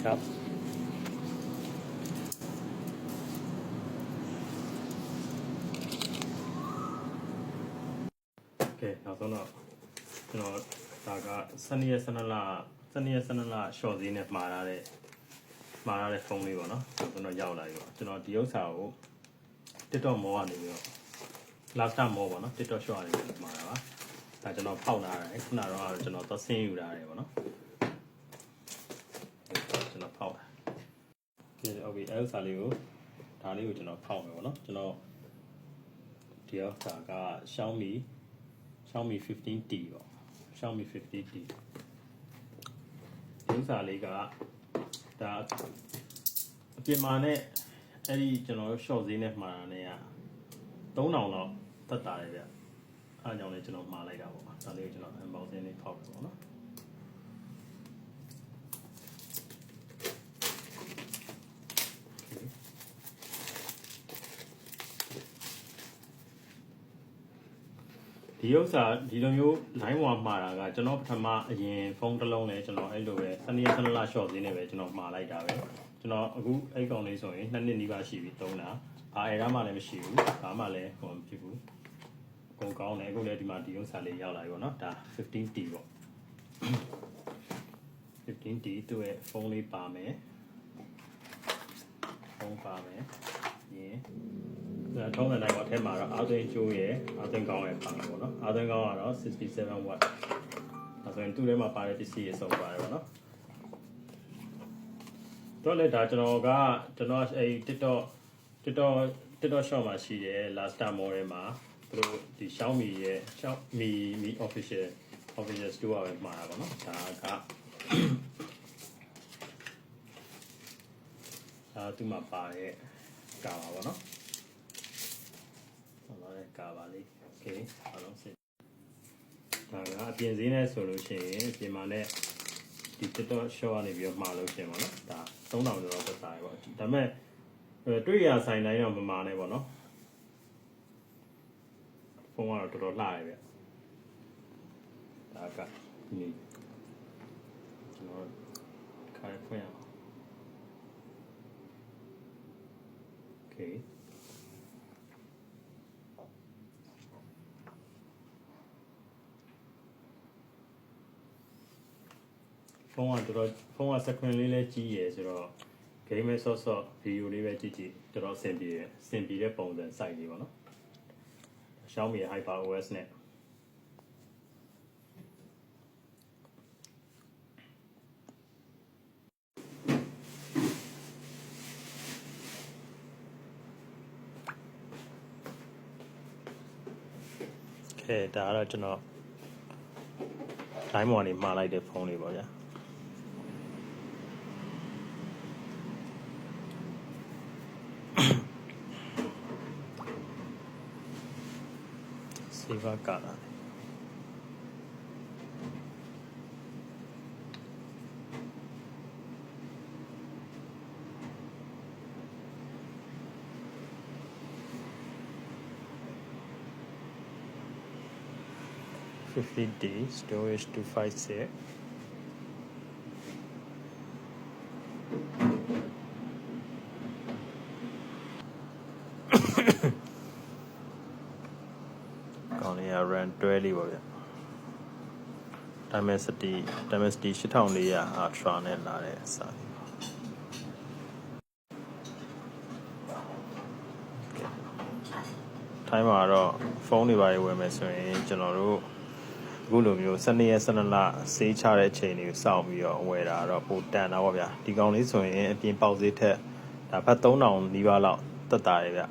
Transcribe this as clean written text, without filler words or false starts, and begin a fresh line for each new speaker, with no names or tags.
ครับโอเคနောက်ဆုံးတော့ကျွန်တော်ဒါက12ရက်12လရှော့ဈေးနဲ့မှားရတဲ့ဖုန်းလေးပေါ့နော်ကျွန်တော်ရောက်လာပြီပေါ့ကျွန်တော်ဒီဥစ္စာကို TikTok mall ကနေပြီးတော့ last time mall ပေါ့နော် TikTok shop ကနေပြီးမှာတာပါဒါကျွန်တော်ဖောက်လာတယ်ခုနကတော့ကျွန်တော်သွားဆင်းယူလာတယ်ပေါ့နော်ကျွန်တော်ဖောက်လာโอเคအဲ့ဥစ္စာလေးကိုဒါလေးကိုကျွန်တော်ဖောက်မယ်ပေါ့နော်ကျွန်တော်ဒီဥစ္စာက Xiaomi 15T ပေါ့ Xiaomi 15T ဒီဥစ္စာလေးကဒါအပြင်မှာနဲ့အဲ့ဒီကျွန်တော် short ဈေးနဲ့မှာတာနဲ့က3000လောက်သက်တာတယ်ဗျအားကြောင့်လည်းကျွန်တော်မှာလိုက်တာပေါ့ဒါလေးကိုကျွန်တော် unboxing လေးဖောက်တယ်ပေါ့နော်ဒီဥစ္စာဒီလိုမျိုး line ဝါမှာတာကကျွန်တော်ပထမအရင်ဖုန်းတစ်လုံးလဲကျွန်တော်အဲ့လိုပဲ12ရက်12လ short ဈေးနဲ့ပဲကျွန်တော်မှာလိုက်တာပဲကျွန်တော်အခုအဲ့ကောင်လေးဆိုရင်2နှစ်နီးပါးရှိပြီ3လဘာအဲ့ဒါမှလည်းမရှိဘူးဘာမှလည်းဟိုမဖြစ်ဘူးကုန်ကောင်းတယ်အခုလည်းဒီမှာဒီဥစ္စာလေးရောက်လာပြီပေါ့နော်ဒါ 15T ပေါ့ 15T သူ့ရဲ့ဖုန်းလေးပါမယ်ဖုန်းပါမယ်ရင်ဒါထုံးတဲ့နိုင်ပေါ့ထဲမှာတော့အာသွင်းကျိုးရယ်အာသွင်းကောင်းရယ်ပါမှာပေါ့နော်အာသွင်းကောင်းကတော့67 watt ဒါဆိုရင်သူ့ထဲမှာပါတဲ့ပစ္စည်းရစုံပါတယ်ပေါ့နော်တော့လေဒါကျွန်တော်အဲ့ TikTok shop မှာရှိတယ် last time mall ထဲမှာသူတို့ဒီ Xiaomi ရဲ့ Xiaomi official store ပဲမှာတာပေါ့နော်ဒါကသူ့မှာပါတဲ့ကာပါပေါ့နော်ဟုတ်ပါတယ်ကာပါလေး okay အားလုံးစစ်ဒါကအပြင်ဈေးနဲ့ဆိုလို့ရှိရင်အပြင်မှာနဲ့ဒီ TikTok shop ကနေပြီးတော့မှာလို့ရှင်ပေါ့နော်ဒါ3000ကျော်တော့သက်သာရပေါ့ဒါပေမဲ့တွေ့ရဆိုင်တိုင်းတော့မမာနဲ့ပေါ့နော်ဖုန်းကတော့တော်တော်လှတယ်ဗျဒါကဒီကျွန်တော်ခါရဖွင့်အောင် okay ဖုန်းကစကွန်လေးလည်းကြီးရယ်ဆိုတော့ game မဲ့ဆော့ဗီဒီယိုလေးပဲကြည့်တော်တော်အဆင်ပြေတဲ့ပုံစံ site လေးပေါ့နော် Xiaomi HyperOS နဲ့ဒါကတော့ကျွန်တော် time ပေါ်နေမှာလိုက်တဲ့ဖုန်းလေးပေါ့ဗျာSilver color. $50 storage 256. Run 12ပါဗျာ Dimensity 8400 Ultra နဲ့လာတဲ့အစားထိုင်းမှာတော့ဖုန်းတွေပါဝယ်မယ်ဆိုရင်ကျွန်တော်တို့အခုလိုမျိုး12ရက်12လစေးချတဲ့အချိန်တွေကိုစောင့်ပြီးတော့ဝယ်တာတော့ပိုတန်တာပါဗျာဒီကောင်လေးဆိုရင်အပြင်ပေါက်ဈေးထက်ဒါဖတ်3000နီးပါးလောက်တက်တာရဗျ